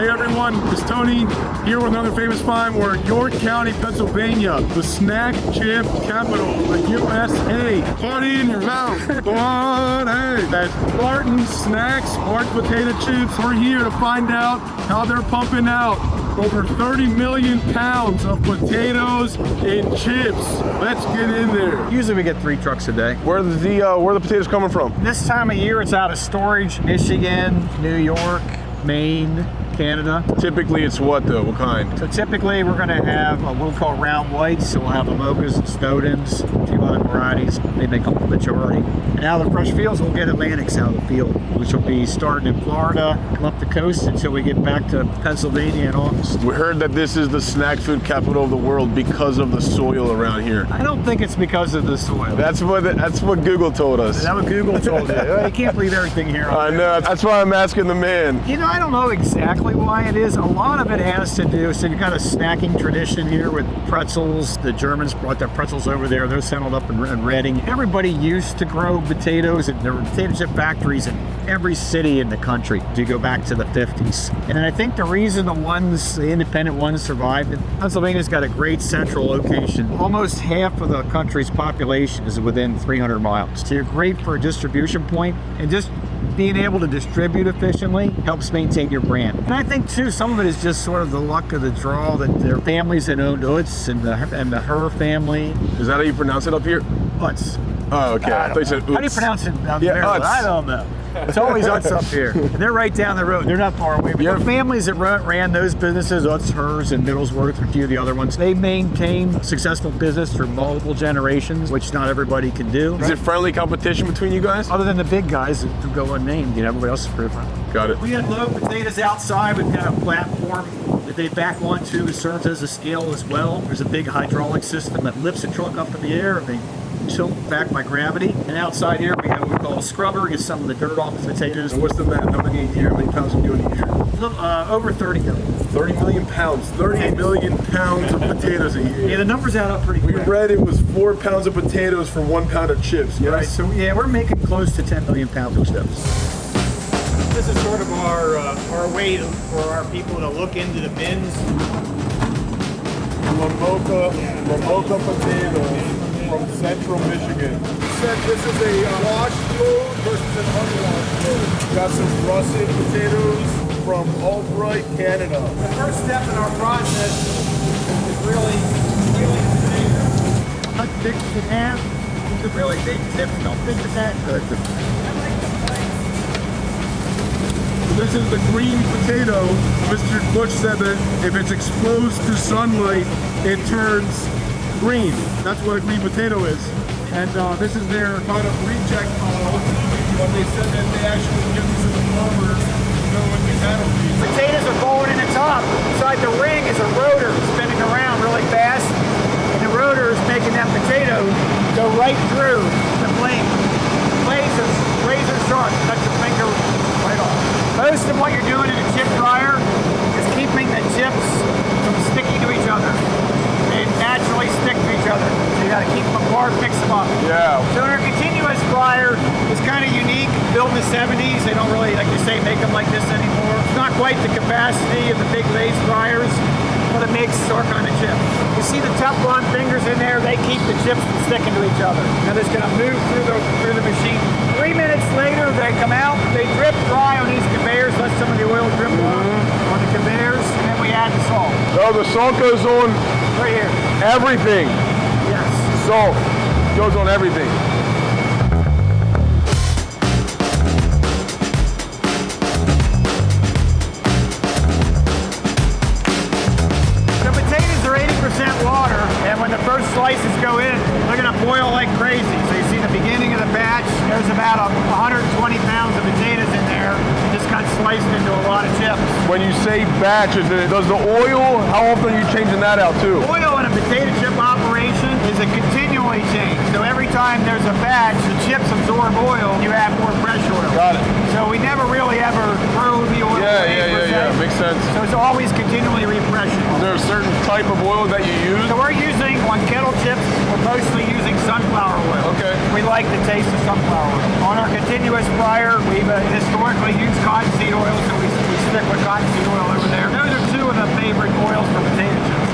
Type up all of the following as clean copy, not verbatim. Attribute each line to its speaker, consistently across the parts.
Speaker 1: Hey everyone, it's Tony here with another famous find. We're in York County, Pennsylvania, the snack chip capital, the USA. Party in your mouth. Party. That's Barton Snacks, hard potato chips. We're here to find out how they're pumping out over 30 million pounds of potatoes and chips. Let's get in there.
Speaker 2: Usually we get 3 trucks a day.
Speaker 3: Where are the potatoes coming from?
Speaker 2: This time of year it's out of storage. Michigan, New York, Maine, Canada.
Speaker 3: Typically it's what though? What kind?
Speaker 2: So typically we're going to have what we'll call round whites. So we'll have the mochas and Snowdens, a few other varieties. They make up the majority. And out of the fresh fields we'll get Atlantics out of the field, which will be starting in Florida, come up the coast until we get back to Pennsylvania in August.
Speaker 3: We heard that this is the snack food capital of the world because of the soil around here.
Speaker 2: I don't think it's because of the soil.
Speaker 3: That's what Google told us.
Speaker 2: Is that what Google told you? You can't believe everything here.
Speaker 3: I know. That's why I'm asking the man.
Speaker 2: You know, I don't know exactly why it is. A lot of it has to do, so you've got a snacking tradition here with pretzels. The Germans brought their pretzels over there. They're settled up in Reading. Everybody used to grow potatoes, and there were potato chip factories in every city in the country. You go back to the 50s. And I think the reason the independent ones survived, Pennsylvania's got a great central location. Almost half of the country's population is within 300 miles. So you're great for a distribution point, and just being able to distribute efficiently helps maintain your brand. And I think too, some of it is just sort of the luck of the draw that their families that owned Utz and the Her family.
Speaker 3: Is that how you pronounce it up here?
Speaker 2: Utz.
Speaker 3: Oh, okay. I thought you said Utz.
Speaker 2: How do you pronounce it down
Speaker 3: Yeah,
Speaker 2: there?
Speaker 3: Utz.
Speaker 2: I don't know. It's always Utz up here. And they're right down the road. They're not far away. But
Speaker 3: Yeah.
Speaker 2: the families that ran those businesses, Utz, Hers, and Middlesworth, and a few of the other ones, they maintain successful business through multiple generations, which not everybody can do.
Speaker 3: Is it friendly competition between you guys?
Speaker 2: Other than the big guys who go unnamed, everybody else is pretty friendly.
Speaker 3: Got it.
Speaker 2: We unload potatoes outside. We've got a platform that they back onto. It serves as a scale as well. There's a big hydraulic system that lifts the truck up in the air, and they tilt back by gravity. And outside here we have what we call a scrubber, gets some of the dirt off the potatoes.
Speaker 3: And what's the math? How many pounds are we doing a year?
Speaker 2: Over 30 million.
Speaker 3: 30 million pounds. 30 million pounds of potatoes a year.
Speaker 2: Yeah, the numbers add up pretty
Speaker 3: We
Speaker 2: quick.
Speaker 3: read it was 4 pounds of potatoes for 1 pound of chips. Yes.
Speaker 2: Right, so yeah, we're making close to 10 million pounds of chips. This is sort of our way for our people to look into the bins.
Speaker 3: Lamoka potatoes from central Michigan. You said this is a washed load versus an unwashed load. Got some russet potatoes from Albright, Canada.
Speaker 2: The first step in our process is really peeling the potato. Cut thick in half. It's a really big tip. Don't think of that. Good.
Speaker 1: This is the green potato. Mr. Bush said that if it's exposed to sunlight, it turns green. That's what a green potato is. And this is their kind of reject pile. But they said that they actually give these to the farmers to go and get that over.
Speaker 2: Potatoes are forward in the top. Inside the ring is a rotor spinning around really fast. And the rotor is making that potato go right through the blade. The blades are razor sharp. Cut your finger right off. Most of what you're doing in a chip dryer is keeping the chips from sticking to each other. They naturally stick to each other. So you gotta keep them apart, mix them up.
Speaker 3: Yeah.
Speaker 2: So our continuous fryer is kind of unique. Built in the 70s, they don't really, like you say, make them like this anymore. It's not quite the capacity of the big lathe fryers, but it makes our kind of chip. You see the Teflon fingers in there, they keep the chips from sticking to each other. Now it's gonna move through the machine. 3 minutes later, they come out, they drip dry on these conveyors, let some of the oil drip off on the conveyors, and then we add the salt.
Speaker 3: Oh, the salt goes on
Speaker 2: Right here.
Speaker 3: everything.
Speaker 2: Yes.
Speaker 3: Salt goes on everything.
Speaker 2: The potatoes are 80% water, and when the first slices go in, they're gonna boil like crazy. So you see the beginning of the batch, there's about 120 pounds of potatoes in there. Just got sliced into a lot of chips.
Speaker 3: When you say batch, does the oil, how often are you changing that out too?
Speaker 2: Oil in a potato chip operation is a continually change. So every time there's a batch, the chips absorb oil, you add more fresh oil.
Speaker 3: Got it.
Speaker 2: So we never really ever throw the oil away.
Speaker 3: Yeah, makes sense.
Speaker 2: So it's always continually refreshing.
Speaker 3: Is there a certain type of oil that you use?
Speaker 2: So we're using, on kettle chips, we're mostly using sunflower oil.
Speaker 3: Okay.
Speaker 2: We like the taste of sunflower oil. On our continuous fryer, we've historically used cottonseed oil, so we stick with cottonseed oil over there. Those are two of the favorite oils for potato chips.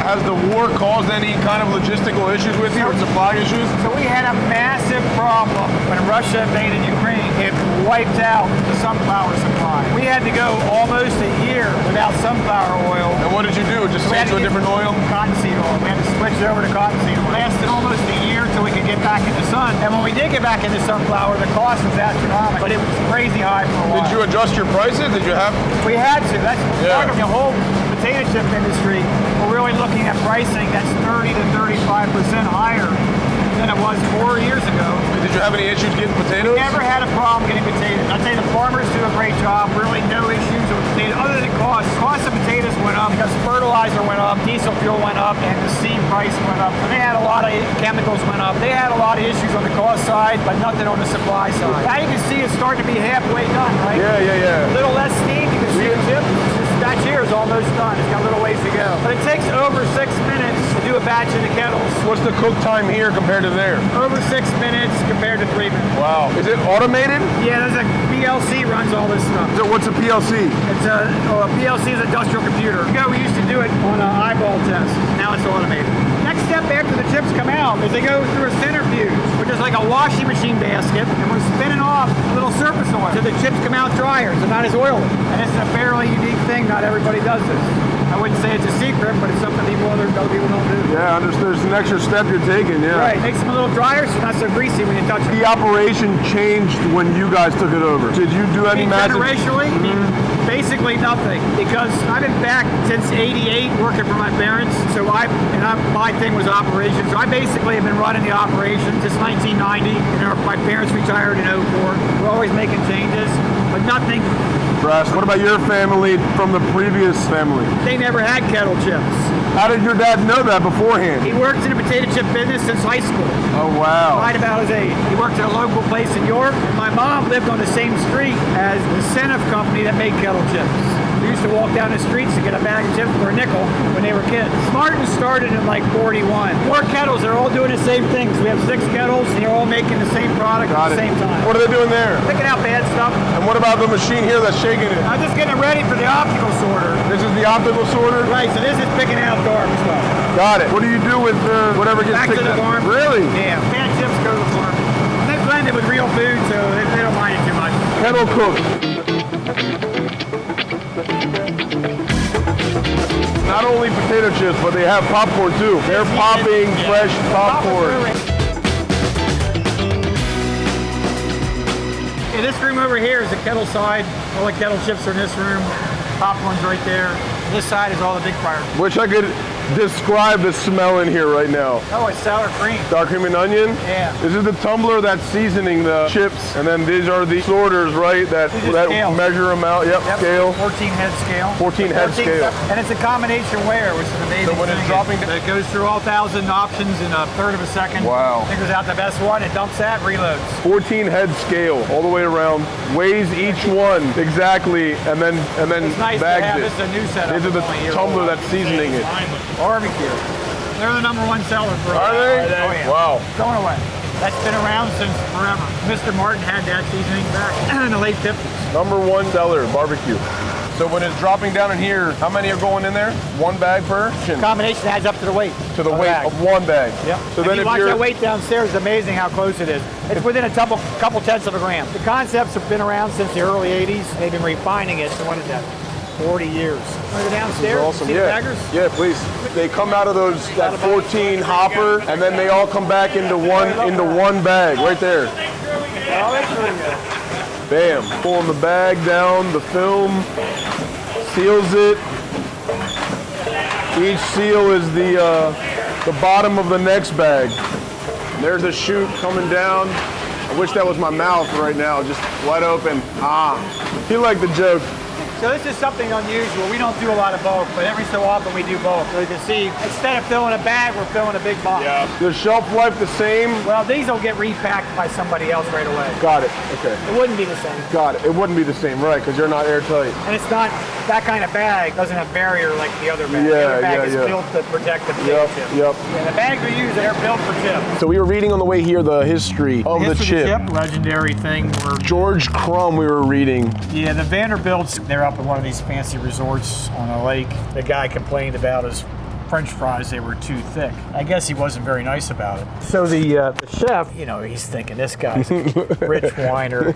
Speaker 1: Has the war caused any kind of logistical issues with you or supply issues?
Speaker 2: So we had a massive problem when Russia invaded Ukraine. It wiped out the sunflower supply. We had to go almost a year without sunflower oil.
Speaker 1: And what did you do? Just change to a different oil?
Speaker 2: Cottonseed oil. We had to switch over to cottonseed oil. It lasted almost a year until we could get back into sun. And when we did get back into sunflower, the cost was astronomical. But it was crazy high for a while.
Speaker 1: Did you adjust your prices? Did you have?
Speaker 2: We had to. That's part of the whole potato chip industry. We're really looking at pricing that's 30 to 35% higher than it was 4 years ago.
Speaker 1: Did you have any issues getting potatoes?
Speaker 2: We never had a problem getting potatoes. I'd say the farmers do a great job. Really no issues with potatoes other than cost. Cost of potatoes went up because fertilizer went up, diesel fuel went up, and the seed price went up. So they had a lot of chemicals went up. They had a lot of issues on the cost side, but nothing on the supply side. Now you can see it's starting to be halfway done, right?
Speaker 1: Yeah.
Speaker 2: A little less steam. You can see the chip. This batch here is almost done. It's got a little ways to go. But it takes over 6 minutes to do a batch in the kettles.
Speaker 1: What's the cook time here compared to there?
Speaker 2: Over 6 minutes compared to 3 minutes.
Speaker 1: Wow. Is it automated?
Speaker 2: Yeah, there's a PLC runs all this stuff.
Speaker 1: So what's a PLC?
Speaker 2: It's a PLC is an industrial computer. We used to do it on an eyeball test. Now it's automated. Next step after the chips come out is they go through a centrifuge, which is like a washing machine basket, and we're spinning off a little surface oil so the chips come out drier, so not as oily. And it's a fairly unique thing. Not everybody does this. I wouldn't say it's a secret, but it's something other people don't do.
Speaker 1: Yeah, there's an extra step you're taking, yeah.
Speaker 2: Right, makes them a little drier, so not so greasy when you touch it.
Speaker 1: The operation changed when you guys took it over. Did you do any magic?
Speaker 2: Generationally, basically nothing, because I've been back since '88 working for my parents. So my thing was operations. So I basically have been running the operation since 1990. My parents retired in '04. We're always making changes, but nothing.
Speaker 1: What about your family from the previous family?
Speaker 2: They never had kettle chips.
Speaker 1: How did your dad know that beforehand?
Speaker 2: He worked in the potato chip business since high school.
Speaker 1: Oh, wow.
Speaker 2: Right about his age. He worked at a local place in York. And my mom lived on the same street as the Senef company that made kettle chips. We used to walk down the streets to get a bag of chips for a nickel when they were kids. Martin started in like 41. 4 kettles, they're all doing the same things. We have 6 kettles, and they're all making the same product at the same time.
Speaker 1: What are they doing there?
Speaker 2: Picking out bad stuff.
Speaker 1: And what about the machine here that's shaking it?
Speaker 2: I'm just getting it ready for the optical sorter.
Speaker 1: This is the optical sorter?
Speaker 2: Right, so this is picking out dark stuff.
Speaker 1: Got it. What do you do with whatever gets
Speaker 2: Back
Speaker 1: picked
Speaker 2: to the
Speaker 1: up?
Speaker 2: farm.
Speaker 1: Really?
Speaker 2: Yeah, bad chips go to the farm. They blend it with real food, so they don't mind it too much.
Speaker 1: Kettle cook. Not only potato chips, but they have popcorn too. They're popping fresh popcorn.
Speaker 2: Yeah, this room over here is the kettle side. All the kettle chips are in this room. Popcorn's right there. This side is all the big fryers.
Speaker 1: Wish I could describe the smell in here right now.
Speaker 2: Oh, it's sour cream.
Speaker 1: Sour cream and onion?
Speaker 2: Yeah.
Speaker 1: This is the tumbler that's seasoning the chips, and then these are the sorters, right? That measure them out. Yep, scale.
Speaker 2: 14 head scale.
Speaker 1: 14 head scale.
Speaker 2: And it's a combination wear, which is amazing.
Speaker 1: So when it's dropping,
Speaker 2: it goes through all 1,000 options in a third of a second.
Speaker 1: Wow.
Speaker 2: Figures out the best one, it dumps that, reloads.
Speaker 1: 14 head scale all the way around, weighs each one exactly, and then
Speaker 2: it's nice
Speaker 1: bags
Speaker 2: to have.
Speaker 1: it.
Speaker 2: This is a new setup.
Speaker 1: This is the tumbler that's seasoning it.
Speaker 2: Barbecue. They're the #1 seller for us.
Speaker 1: Are they?
Speaker 2: Oh, yeah.
Speaker 1: Wow.
Speaker 2: Going away. That's been around since forever. Mr. Martin had that seasoning back in the late 50s.
Speaker 1: #1 seller, barbecue. So when it's dropping down in here, how many are going in there? 1 bag per?
Speaker 2: The combination adds up to the weight.
Speaker 1: To the weight of 1 bag.
Speaker 2: Yep.
Speaker 1: So
Speaker 2: then if you watch that weight downstairs, it's amazing how close it is. It's within a couple tenths of a gram. The concepts have been around since the early 80s. They've been refining it. So what is that? 40 years. Want to go downstairs?
Speaker 1: Awesome.
Speaker 2: See the baggers?
Speaker 1: Yeah, please. They come out of that 14 hopper, and then they all come back into one bag right there. Bam. Pulling the bag down, the film, seals it. Each seal is the bottom of the next bag. There's a chute coming down. I wish that was my mouth right now, just wide open. Ah, you like the joke.
Speaker 2: So this is something unusual. We don't do a lot of bulk, but every so often we do bulk. So you can see, instead of filling a bag, we're filling a big box.
Speaker 1: Yeah. The shelf life the same?
Speaker 2: Well, these will get repacked by somebody else right away.
Speaker 1: Got it. Okay.
Speaker 2: It wouldn't be the same.
Speaker 1: Got it. It wouldn't be the same, right? Because you're not airtight.
Speaker 2: And it's not, that kind of bag doesn't have barrier like the other bag.
Speaker 1: Yeah,
Speaker 2: the other bag is
Speaker 1: yeah.
Speaker 2: built to protect the potato chip.
Speaker 1: Yep.
Speaker 2: Yeah, the bags we use are built for chips.
Speaker 1: So we were reading on the way here the history of the chip.
Speaker 2: Legendary thing.
Speaker 1: George Crumb we were reading.
Speaker 2: Yeah, the Vanderbilts, they're up at one of these fancy resorts on a lake. The guy complained about his French fries, they were too thick. I guess he wasn't very nice about it. So the chef, you know, he's thinking, this guy's a rich whiner.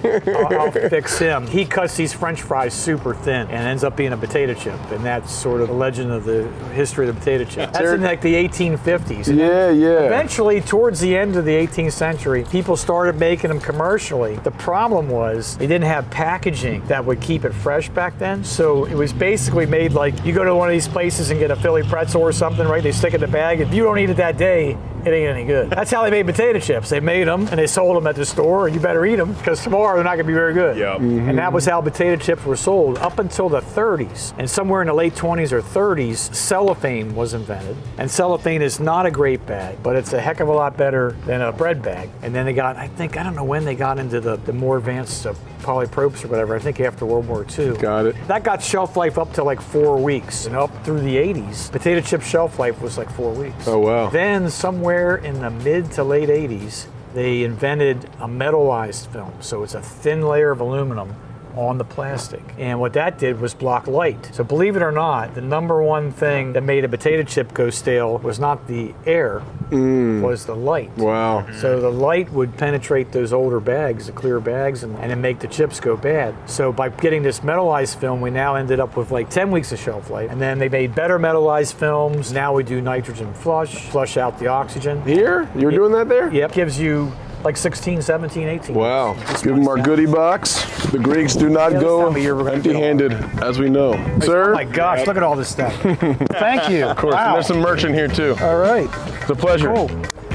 Speaker 2: I'll fix him. He cuts these French fries super thin and ends up being a potato chip. And that's sort of the legend of the history of the potato chip. That's in like the 1850s. And eventually, towards the end of the 18th century, people started making them commercially. The problem was they didn't have packaging that would keep it fresh back then. So it was basically made like, you go to one of these places and get a Philly pretzel or something, right? They stick it in the bag. If you don't eat it that day, it ain't any good. That's how they made potato chips. They made them and they sold them at the store, and you better eat them because tomorrow they're not going to be very good.
Speaker 3: Yep.
Speaker 2: And that was how potato chips were sold up until the 30s. And somewhere in the late 20s or 30s, cellophane was invented. And cellophane is not a great bag, but it's a heck of a lot better than a bread bag. And then they got, I don't know when they got into the more advanced polypropes or whatever, I think after World War II.
Speaker 1: Got it.
Speaker 2: That got shelf life up to like 4 weeks. And up through the 80s, potato chip shelf life was like 4 weeks.
Speaker 1: Oh, wow.
Speaker 2: Then somewhere in the mid to late 80s, they invented a metallized film. So it's a thin layer of aluminum on the plastic. And what that did was block light. So believe it or not, the number one thing that made a potato chip go stale was not the air, was the light.
Speaker 1: Wow.
Speaker 2: So the light would penetrate those older bags, the clear bags, and then make the chips go bad. So by getting this metallized film, we now ended up with like 10 weeks of shelf life. And then they made better metallized films. Now we do nitrogen flush out the oxygen.
Speaker 1: Here? You're doing that there?
Speaker 2: Yep, gives you like 16, 17, 18.
Speaker 1: Wow. Give them our goodie box. The Greeks do not go empty-handed, as we know. Sir?
Speaker 2: Oh my gosh, look at all this stuff. Thank you.
Speaker 1: Of course, and there's some merch in here too.
Speaker 2: All right.
Speaker 1: It's a pleasure.
Speaker 2: Cool.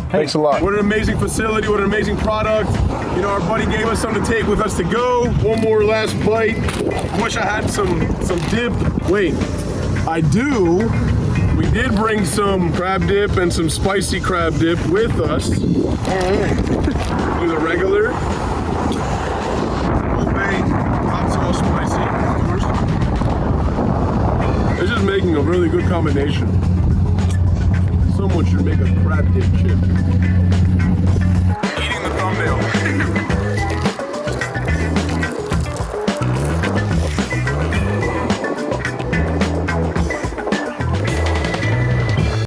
Speaker 1: Thanks a lot.
Speaker 3: What an amazing facility, what an amazing product. You know, our buddy gave us something to take with us to go. One more last bite. I wish I had some dip. Wait, I do. We did bring some crab dip and some spicy crab dip with us. Do the regular. Old Bay, hot sauce spicy, of course. It's just making a really good combination. Someone should make a crab dip chip. Eating the thumbnail.